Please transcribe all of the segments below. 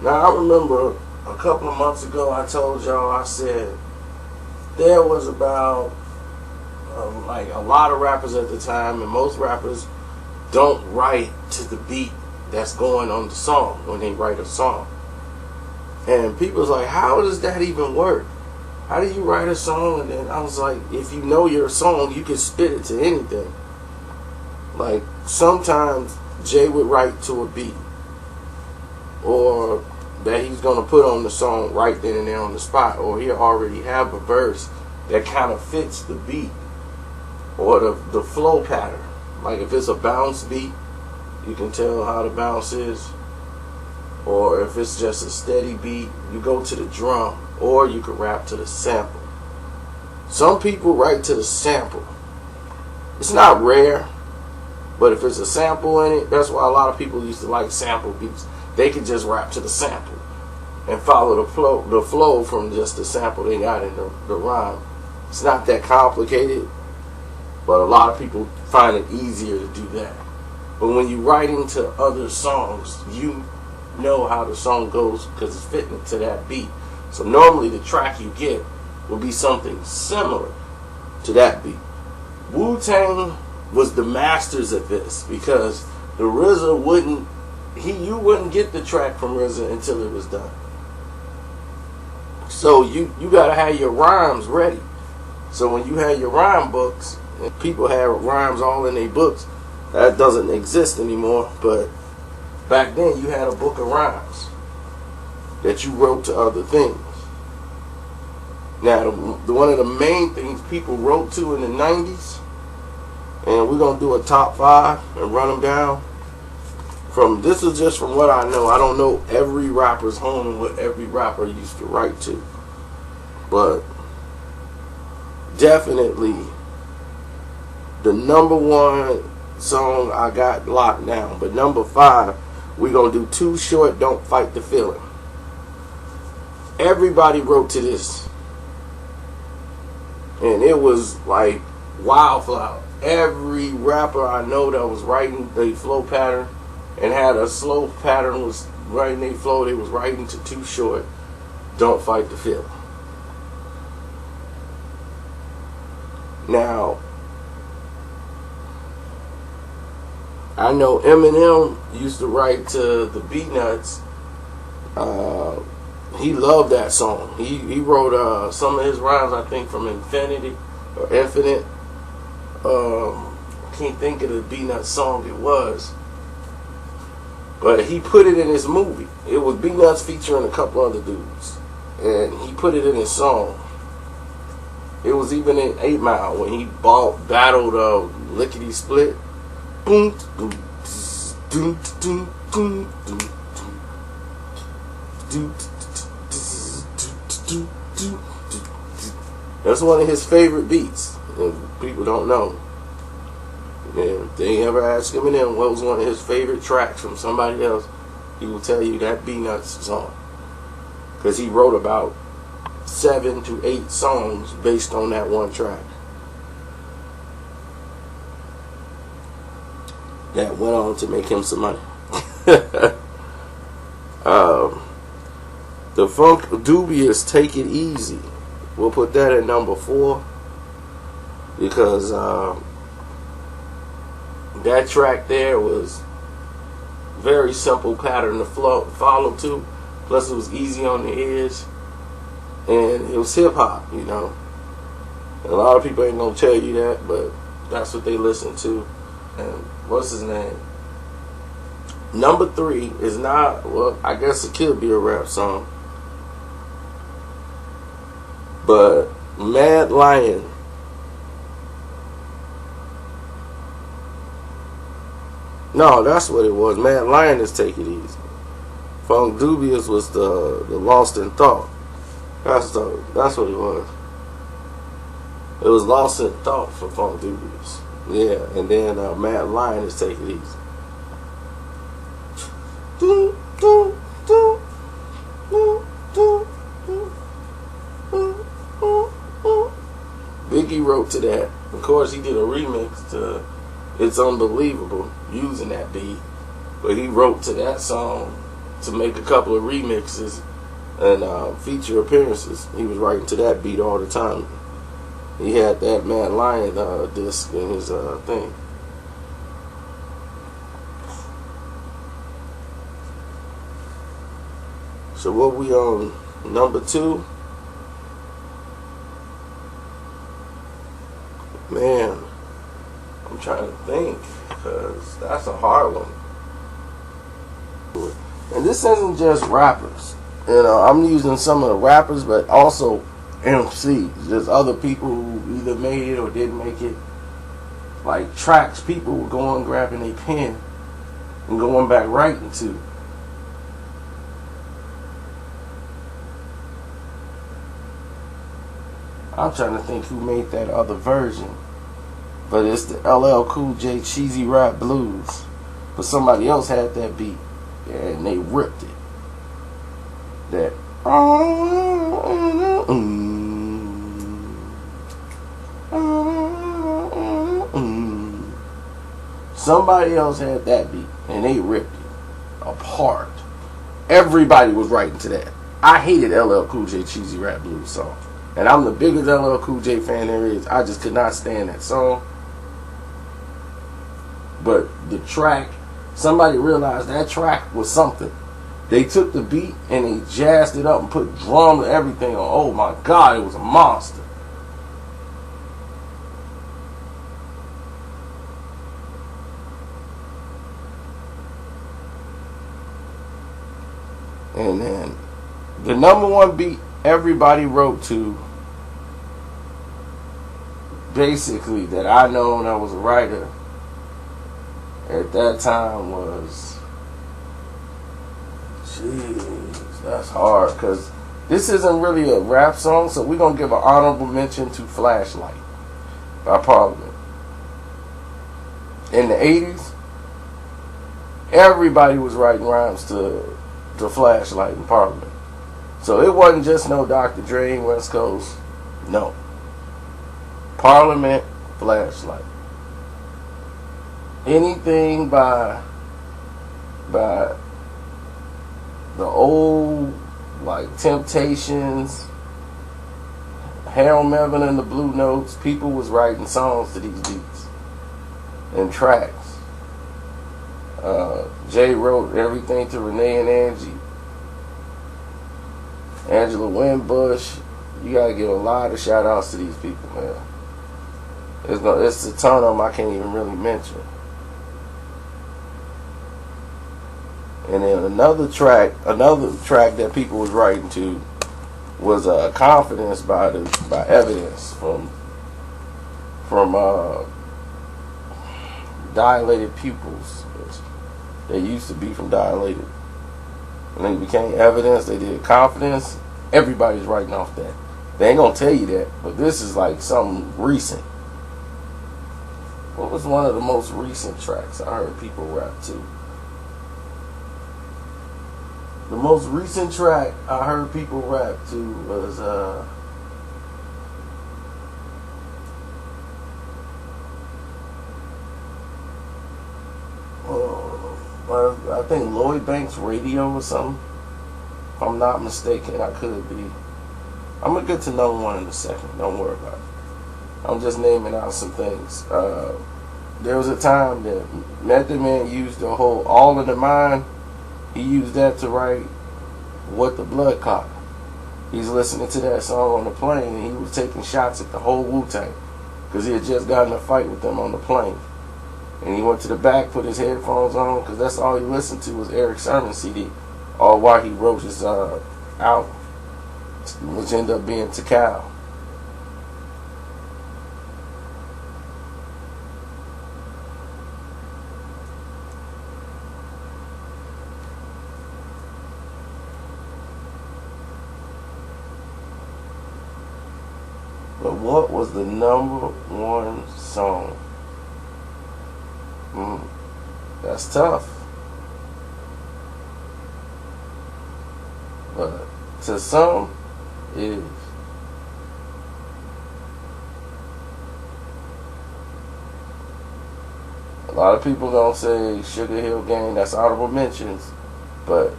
Now I remember a couple of months ago I told y'all, I said there was about like a lot of rappers at the time, and most rappers don't write to the beat that's going on the song when they write a song. And people's like, how does that even work? How do you write a song? And then I was like, if you know your song, you can spit it to anything. Like sometimes Jay would write to a beat, or that he's gonna put on the song right then and there on the spot, or he already have a verse that kind of fits the beat or the flow pattern. Like if it's a bounce beat, you can tell how the bounce is. Or if it's just a steady beat, you go to the drum, or you can rap to the sample. Some people write to the sample. It's not rare, but if it's a sample in it, that's why a lot of people used to like sample beats. They could just rap to the sample and follow the flow from just the sample they got in the rhyme. It's not that complicated, but a lot of people find it easier to do that. But when you write into other songs, you know how the song goes because it's fitting to that beat. So normally the track you get will be something similar to that beat. Wu-Tang was the masters at this because the RZA you wouldn't get the track from RZA until it was done. So you gotta have your rhymes ready. So when you had your rhyme books, and people had rhymes all in their books, that doesn't exist anymore, but back then you had a book of rhymes that you wrote to other things. Now, one of the main things people wrote to in the 90s, and we're going to do a top 5 and run them down. This is just from what I know. I don't know every rapper's home and what every rapper used to write to. But definitely the number 1 song I got locked down. But number 5, we're going to do Too Short, Don't Fight the Feeling. Everybody wrote to this. And it was like wildflower. Every rapper I know that was writing the flow pattern and had a slow pattern was writing their flow. They was writing to Too Short, Don't Fight the Feeling. Now, I know Eminem used to write to the Beatnuts. He loved that song. He wrote some of his rhymes, I think, from Infinity or Infinite. I can't think of the Beatnuts song it was. But he put it in his movie. It was Beatnuts featuring a couple other dudes. And he put it in his song. It was even in 8 Mile when he battled Lickety Split. Boom, boom, doom, doom, doom, doom, doom, doom. That's one of his favorite beats, and people don't know. And if they ever ask Eminem what was one of his favorite tracks from somebody else, he will tell you that Beatnuts song, because he wrote about 7 to 8 songs based on that one track that went on to make him some money. The Funkdoobiest, Take It Easy. We'll put that at number 4 because that track there was very simple pattern to follow to. Plus it was easy on the ears, and it was hip hop, you know. And a lot of people ain't gonna tell you that, but that's what they listen to. And what's his name? Number 3 is not, well, I guess it could be a rap song, but Mad Lion. No, that's what it was. Mad Lion is Take It Easy. Funkdoobiest was the Lost in Thought. That's what it was. It was Lost in Thought for Funkdoobiest. Yeah, and then Mad Lion is Take It Easy. Biggie wrote to that. Of course, he did a remix to It's Unbelievable using that beat, but he wrote to that song to make a couple of remixes and feature appearances. He was writing to that beat all the time. He had that Mad Lion disc in his thing. So what we on number 2? Man, I'm trying to think, because that's a hard one. And this isn't just rappers. You know, I'm using some of the rappers, but also MCs. There's other people who either made it or didn't make it. Like tracks people were going grabbing a pen and going back writing to. I'm trying to think who made that other version. But it's the LL Cool J Cheesy Rap Blues. But somebody else had that beat and they ripped it. That somebody else had that beat and they ripped it apart. Everybody was writing to that. I hated LL Cool J Cheesy Rap Blues song. And I'm the biggest LL Cool J fan there is. I just could not stand that song. But the track, somebody realized that track was something. They took the beat and they jazzed it up and put drums and everything on. Oh my God, it was a monster. And then the number 1 beat everybody wrote to, basically, that I know when I was a writer at that time was, jeez, that's hard, because this isn't really a rap song, so we're going to give an honorable mention to Flashlight by Parliament. In the 80s, everybody was writing rhymes to Flashlight in Parliament. So it wasn't just no Dr. Dre and West Coast. No. Parliament, Flashlight. Anything by the old, like Temptations, Harold Melvin and the Blue Notes, people was writing songs to these beats and tracks. Jay wrote everything to Renee and Angie. Angela Winbush. You gotta give a lot of shout outs to these people, man. It's a ton of them I can't even really mention. And then another track that people was writing to was Confidence by Evidence from Dilated Pupils. They used to be from Dilated. And they became Evidence. They did Confidence. Everybody's writing off that. They ain't gonna tell you that, but this is like something recent. What was one of the most recent tracks I heard people rap to? The most recent track I heard people rap to was I think Lloyd Banks Radio or something. If I'm not mistaken, I could be. I'm gonna get to number 1 in a second. Don't worry about it. I'm just naming out some things. There was a time that Method Man used the whole All in the Mind. He used that to write What the Blood Clot. He's listening to that song on the plane and he was taking shots at the whole Wu-Tang because he had just gotten in a fight with them on the plane. And he went to the back, put his headphones on, because that's all he listened to was Eric Sermon CD, all while he wrote his album, which ended up being Tikal. But what was the number 1 song? That's tough. But to some, it is. A lot of people gonna say Sugar Hill Gang, that's honorable mentions, but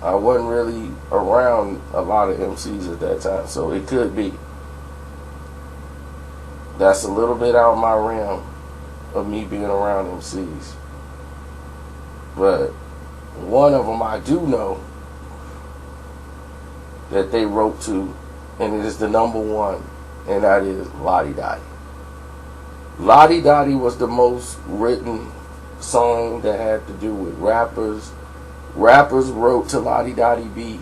I wasn't really around a lot of MCs at that time, so it could be. That's a little bit out of my realm of me being around MCs. But one of them I do know that they wrote to, and it is the number one, and that is Lottie Dottie. Lottie Dottie was the most written song that had to do with rappers. Rappers wrote to Lottie Dottie beat,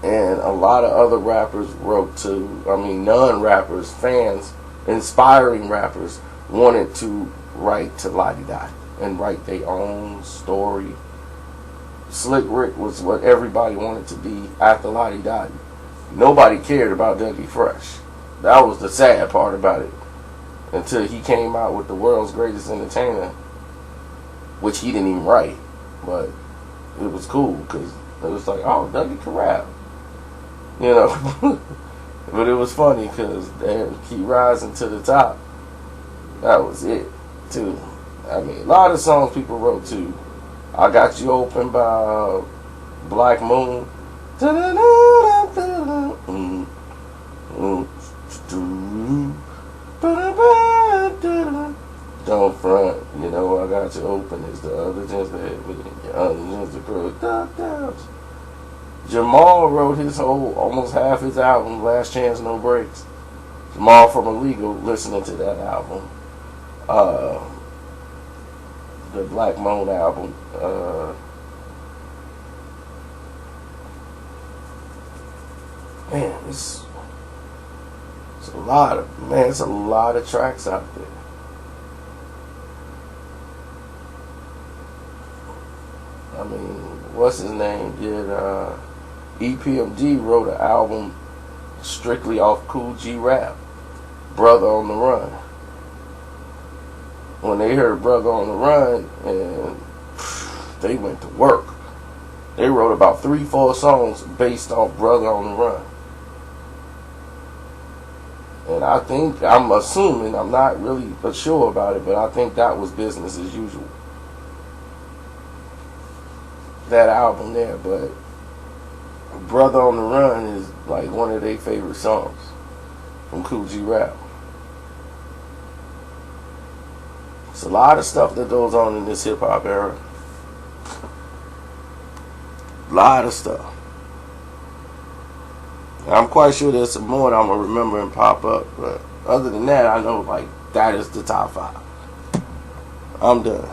and a lot of other rappers wrote to, non-rappers, fans, inspiring rappers wanted to write to Lottie Dottie and write their own story. Slick Rick was what everybody wanted to be after Lottie Dottie. Nobody cared about Dougie Fresh. That was the sad part about it. Until he came out with The World's Greatest Entertainer, which he didn't even write. But it was cool because it was like, oh, Dougie can rap. You know. But it was funny because they keep rising to the top. That was it, too. I mean, a lot of songs people wrote to. I Got You Open by Black Moon. Don't front, you know, I got you open. Is the other chance to hit me. Your other chance to grow. Jamal wrote his whole, almost half his album, Last Chance No Breaks. Jamal from Illegal, listening to that album. The Black Moon album. Man, it's a lot of tracks out there. I mean, what's his name? Did EPMD wrote an album strictly off Cool G rap, Brother on the Run. When they heard Brother on the Run, and they went to work. They wrote about 3-4 songs based off Brother on the Run. And I'm assuming, I'm not really sure about it, but I think that was business as usual. That album there, but Brother on the Run is like one of their favorite songs from Cool G Rap. It's a lot of stuff that goes on in this hip hop era. A lot of stuff. I'm quite sure there's some more that I'm gonna remember and pop up, but other than that, I know like that is the top 5. I'm done.